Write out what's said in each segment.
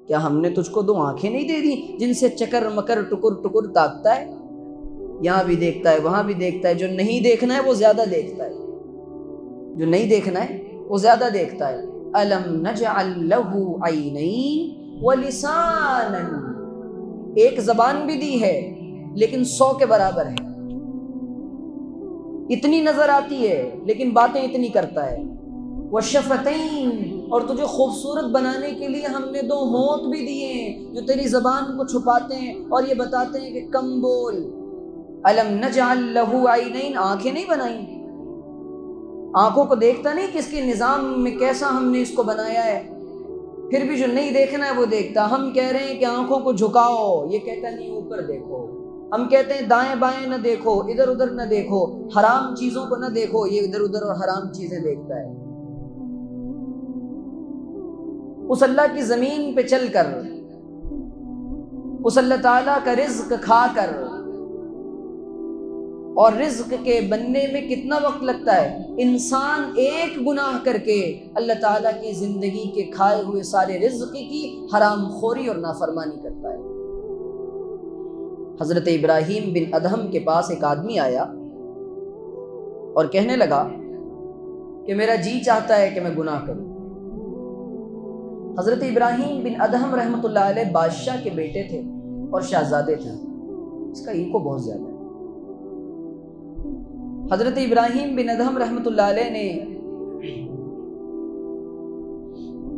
کیا ہم نے تجھ کو 2 آنکھیں نہیں دے دی جن سے چکر مکر ٹکر ٹکر تاکتا ہے؟ یہاں بھی دیکھتا ہے وہاں بھی دیکھتا ہے، جو نہیں دیکھنا ہے وہ زیادہ دیکھتا ہے، جو نہیں دیکھنا ہے وہ زیادہ دیکھتا ہے۔ الم نجعل لہ عینین ولسانا، ایک زبان بھی دی ہے لیکن 100 کے برابر ہے، اتنی نظر آتی ہے لیکن باتیں اتنی کرتا ہے۔ وشفتین، اور تجھے خوبصورت بنانے کے لیے ہم نے 2 ہونٹ بھی دیے ہیں جو تیری زبان کو چھپاتے ہیں اور یہ بتاتے ہیں کہ کم بول۔ الم نجعل لہ عینین، آنکھیں نہیں بنائیں؟ آنکھوں کو دیکھتا نہیں کس کے نظام میں کیسا ہم نے اس کو بنایا ہے، پھر بھی جو نہیں دیکھنا ہے وہ دیکھتا۔ ہم کہہ رہے ہیں کہ آنکھوں کو جھکاؤ، یہ کہتا نہیں اوپر دیکھو۔ ہم کہتے ہیں دائیں بائیں نہ دیکھو، ادھر ادھر نہ دیکھو، حرام چیزوں کو نہ دیکھو، یہ ادھر ادھر اور حرام چیزیں دیکھتا ہے۔ اس اللہ کی زمین پہ چل کر، اس اللہ تعالیٰ کا رزق کھا کر، اور رزق کے بننے میں کتنا وقت لگتا ہے؟ انسان ایک گناہ کر کے اللہ تعالیٰ کی زندگی کے کھائے ہوئے سارے رزق کی حرام خوری اور نافرمانی کرتا ہے۔ حضرت ابراہیم بن ادہم کے پاس ایک آدمی آیا اور کہنے لگا کہ میرا جی چاہتا ہے کہ میں گناہ کروں۔ حضرت ابراہیم بن ادہم رحمۃ اللہ علیہ بادشاہ کے بیٹے تھے اور شہزادے تھے، اس کا ایگو بہت زیادہ ہے۔ حضرت ابراہیم بن ادہم رحمۃ اللہ علیہ نے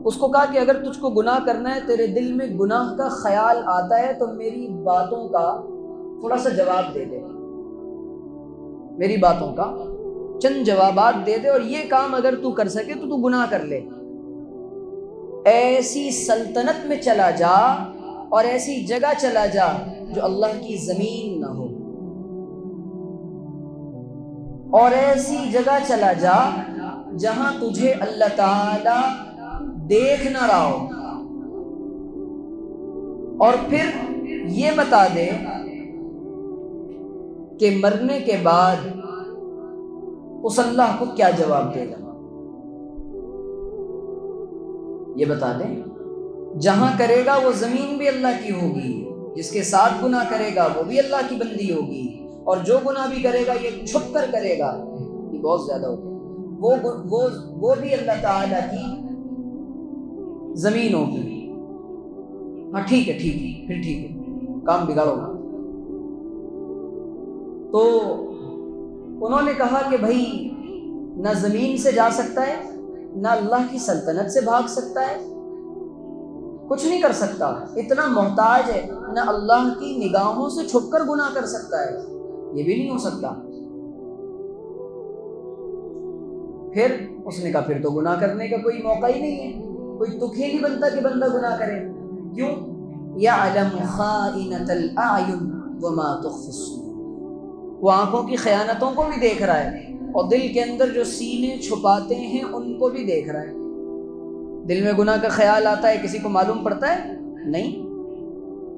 اس کو کہا کہ اگر تجھ کو گناہ کرنا ہے، تیرے دل میں گناہ کا خیال آتا ہے تو میری باتوں کا تھوڑا سا جواب دے دے، میری باتوں کا چند جوابات دے دے، اور یہ کام اگر تو کر سکے تو تو گناہ کر لے۔ ایسی سلطنت میں چلا جا اور ایسی جگہ چلا جا جو اللہ کی زمین نہ ہو، اور ایسی جگہ چلا جا جہاں تجھے اللہ تعالی دیکھ نہ رہا ہو، اور پھر یہ بتا دے کہ مرنے کے بعد اس اللہ کو کیا جواب دے گا، یہ بتا دیں۔ جہاں کرے گا وہ زمین بھی اللہ کی ہوگی، جس کے ساتھ گناہ کرے گا وہ بھی اللہ کی بندی ہوگی، اور جو گناہ بھی کرے گا یہ چھپ کر کرے گا، یہ بہت زیادہ ہوگا، وہ بھی اللہ تعالیٰ کی زمین ہوگی۔ ہاں ٹھیک ہے پھر ٹھیک ہے، کام بگاڑو گا۔ تو انہوں نے کہا کہ بھائی نہ زمین سے جا سکتا ہے، نہ اللہ کی سلطنت سے بھاگ سکتا ہے، کچھ نہیں کر سکتا، اتنا محتاج ہے، نہ اللہ کی نگاہوں سے چھپ کر گناہ کر سکتا ہے، یہ بھی نہیں ہو سکتا۔ پھر اس نے کہا پھر تو گناہ کرنے کا کوئی موقع ہی نہیں ہے، کوئی تک ہی نہیں بنتا کہ بندہ گناہ کرے۔ کیوں؟ یعلم خائنۃ الاعین وما تخفی الصدور، وہ آنکھوں کی خیانتوں کو بھی دیکھ رہا ہے، اور دل کے اندر جو سینے چھپاتے ہیں ان کو بھی دیکھ رہا ہے۔ دل میں گناہ کا خیال آتا ہے، کسی کو معلوم پڑتا ہے؟ نہیں،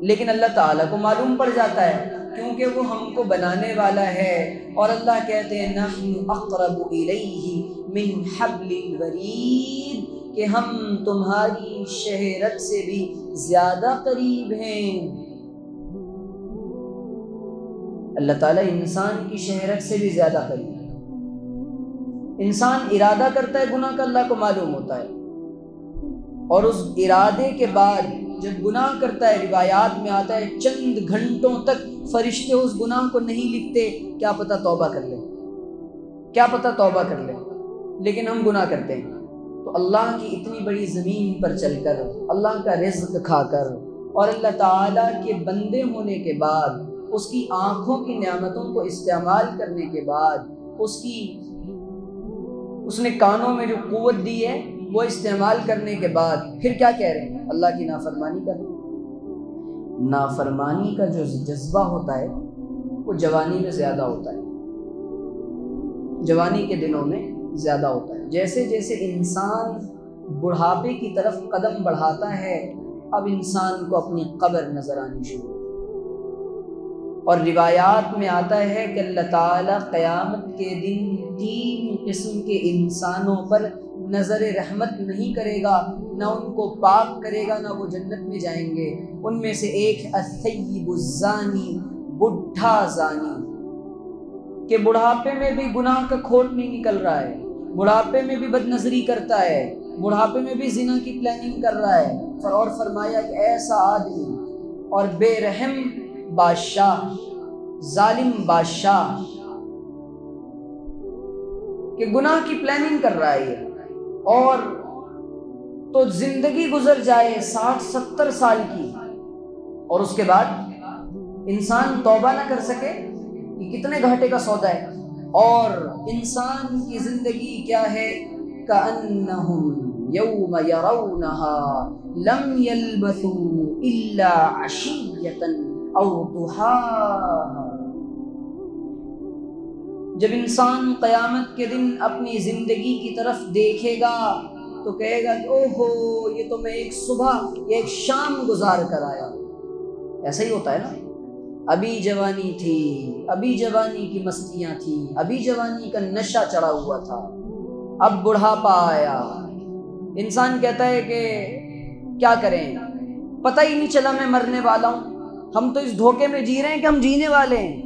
لیکن اللہ تعالیٰ کو معلوم پڑ جاتا ہے، کیونکہ وہ ہم کو بنانے والا ہے، اور اللہ کہتے ہیں نحن اقرب الیہ من حبل الورید، کہ ہم تمہاری شہرت سے بھی زیادہ قریب ہیں۔ اللہ تعالیٰ انسان کی شہرت سے بھی زیادہ قریب ہے۔ انسان ارادہ کرتا ہے گناہ کا، اللہ کو معلوم ہوتا ہے، اور اس ارادے کے بعد جب گناہ کرتا ہے، روایات میں آتا ہے چند گھنٹوں تک فرشتے اس گناہ کو نہیں لکھتے، کیا پتہ توبہ کر لے، کیا پتہ توبہ کر لے، لیکن ہم گناہ کرتے ہیں۔ تو اللہ کی اتنی بڑی زمین پر چل کر، اللہ کا رزق کھا کر، اور اللہ تعالیٰ کے بندے ہونے کے بعد، اس کی آنکھوں کی نعمتوں کو استعمال کرنے کے بعد، اس نے کانوں میں جو قوت دی ہے وہ استعمال کرنے کے بعد، پھر کیا کہہ رہے ہیں؟ اللہ کی نافرمانی کر رہے ہیں۔ نافرمانی کا جو جذبہ ہوتا ہے وہ جوانی میں زیادہ ہوتا ہے، جوانی کے دنوں میں زیادہ ہوتا ہے۔ جیسے جیسے انسان بڑھاپے کی طرف قدم بڑھاتا ہے، اب انسان کو اپنی قبر نظر آنی شروع، اور روایات میں آتا ہے کہ اللہ تعالیٰ قیامت کے دن 3 قسم کے انسانوں پر نظر رحمت نہیں کرے گا، نہ ان کو پاک کرے گا، نہ وہ جنت میں جائیں گے۔ ان میں سے ایک الثیب الزانی، بڈھا زانی، کہ بڑھاپے میں بھی گناہ کا کھوٹ نہیں نکل رہا ہے، بڑھاپے میں بھی بد نظری کرتا ہے، بڑھاپے میں بھی زنا کی پلاننگ کر رہا ہے۔ اور فرمایا کہ ایسا آدمی اور بے رحم بادشاہ، ظالم بادشاہ کہ گناہ کی پلاننگ کر رہا ہے اور تو زندگی گزر جائے 60-70 سال کی، اور اس کے بعد انسان توبہ نہ کر سکے، یہ کتنے گھاٹے کا سودا ہے۔ اور انسان کی زندگی کیا ہے؟ کأنہم یوم یرونہا لم یلبثوا الا عشیۃ او ضحاہا۔ جب انسان قیامت کے دن اپنی زندگی کی طرف دیکھے گا تو کہے گا کہ اوہو، یہ تو میں ایک صبح یا ایک شام گزار کر آیا۔ ایسا ہی ہوتا ہے نا، ابھی جوانی تھی، ابھی جوانی کی مستیاں تھیں، ابھی جوانی کا نشہ چڑھا ہوا تھا، اب بڑھاپا آیا۔ انسان کہتا ہے کہ کیا کریں، پتہ ہی نہیں چلا میں مرنے والا ہوں۔ ہم تو اس دھوکے میں جی رہے ہیں کہ ہم جینے والے ہیں،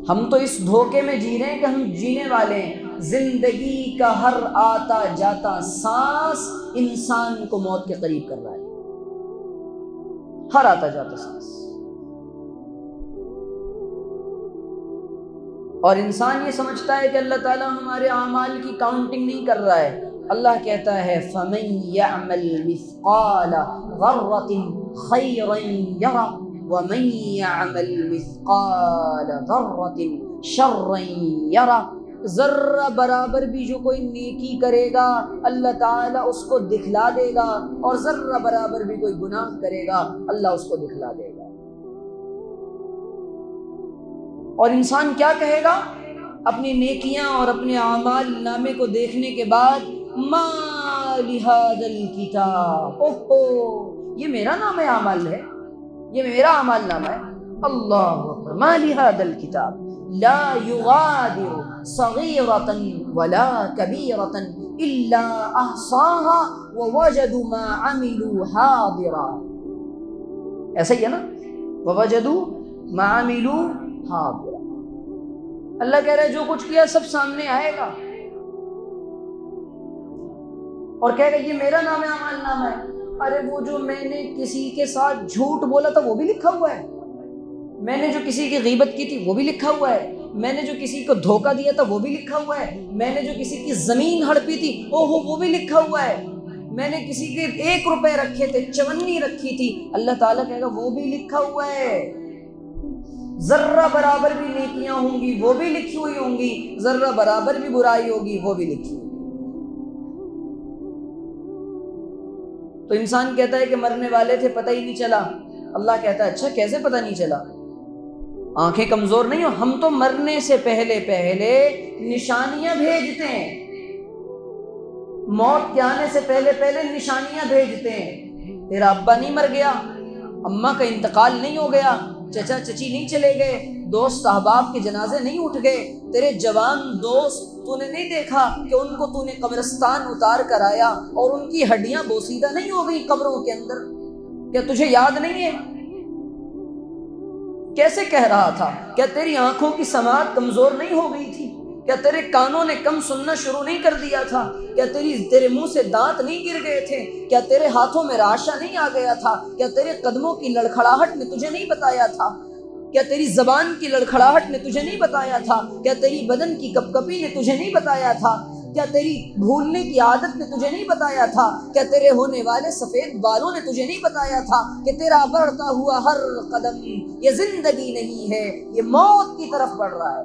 ہم تو اس دھوکے میں جی رہے ہیں کہ ہم جینے والے ہیں۔ زندگی کا ہر آتا جاتا سانس انسان کو موت کے قریب کر رہا ہے، ہر آتا جاتا سانس۔ اور انسان یہ سمجھتا ہے کہ اللہ تعالیٰ ہمارے اعمال کی کاؤنٹنگ نہیں کر رہا ہے۔ اللہ کہتا ہے فَمَن يَعْمَلْ مِثْقَالَ ذَرَّةٍ خَيْرًا يَرَهُ وَمَن يَعْمَلْ مِثْقَالَ ذَرَّةٍ شَرًّا يَرَهُ۔ ذرہ برابر بھی جو کوئی نیکی کرے گا اللہ تعالیٰ اس کو دکھلا دے گا، اور ذرہ برابر بھی کوئی گناہ کرے گا اللہ اس کو دکھلا دے گا۔ اور انسان کیا کہے گا اپنی نیکیاں اور اپنے اعمال نامے کو دیکھنے کے بعد؟ ما لہذا الکتاب، اوہو، یہ میرا نام اعمال ہے، یہ میرا اعمال نامہ ہے۔ اللہ اکبر، ما لہذا الکتاب لا یغادر صغیرۃ ولا کبیرۃ الا احصاها ووجدوا ما عملوا حاضرا۔ ایسا ہی ہے نا، ووجدوا ما عملوا حاضرا۔ اللہ کہہ رہا ہے جو کچھ کیا سب سامنے آئے گا، اور کہے گا یہ میرا نام اعمال نامہ ہے۔ ارے وہ جو میں نے کسی کے ساتھ جھوٹ بولا تھا وہ بھی لکھا ہوا ہے، میں نے جو کسی کی غیبت کی تھی وہ بھی لکھا ہوا ہے، میں نے جو کسی کو دھوکہ دیا تھا وہ بھی لکھا ہوا ہے، میں نے جو کسی کی زمین ہڑپی تھی وہ بھی لکھا ہوا ہے، میں نے کسی کے 1 روپے رکھے تھے، 54 رکھی تھی، اللہ تعالیٰ کہے گا وہ بھی لکھا ہوا ہے۔ ذرہ برابر بھی نیکیاں ہوں گی وہ بھی لکھی ہوئی ہوں گی، ذرہ برابر بھی برائی ہوگی وہ بھی لکھی ہوئی۔ تو انسان کہتا ہے کہ مرنے والے تھے پتہ ہی نہیں چلا۔ اللہ کہتا ہے اچھا کیسے پتہ نہیں چلا؟ آنکھیں کمزور نہیں ہو، ہم تو مرنے سے پہلے نشانیاں بھیجتے ہیں، موت کے آنے سے پہلے نشانیاں بھیجتے ہیں۔ تیرا ابا نہیں مر گیا، اماں کا انتقال نہیں ہو گیا، چچا چچی نہیں چلے گئے، دوست احباب کے جنازے نہیں اٹھ گئے، تیرے جوان دوست تو نے نہیں دیکھا کہ ان کو تو نے قبرستان اتار کر آیا اور ان کی ہڈیاں بوسیدہ نہیں ہو گئی قبروں کے اندر؟ کیا تجھے یاد نہیں ہے؟ کیسے کہہ رہا تھا؟ کیا تیری آنکھوں کی سماعت کمزور نہیں ہو گئی تھی؟ کیا تیرے کانوں نے کم سننا شروع نہیں کر دیا تھا؟ کیا تیرے منہ سے دانت نہیں گر گئے تھے؟ کیا تیرے ہاتھوں میں راشا نہیں آ گیا تھا؟ کیا تیرے قدموں کی لڑکھڑاہٹ نے تجھے نہیں بتایا تھا؟ کیا تیری زبان کی لڑکھڑاہٹ نے تجھے نہیں بتایا تھا؟ کیا تیری بدن کی کپ کپی نے تجھے نہیں بتایا تھا؟ کیا تیری بھولنے کی عادت نے تجھے نہیں بتایا تھا؟ کیا تیرے ہونے والے سفید بالوں نے تجھے نہیں بتایا تھا کہ تیرا بڑھتا ہوا ہر قدم یہ زندگی نہیں ہے، یہ موت کی طرف بڑھ رہا ہے؟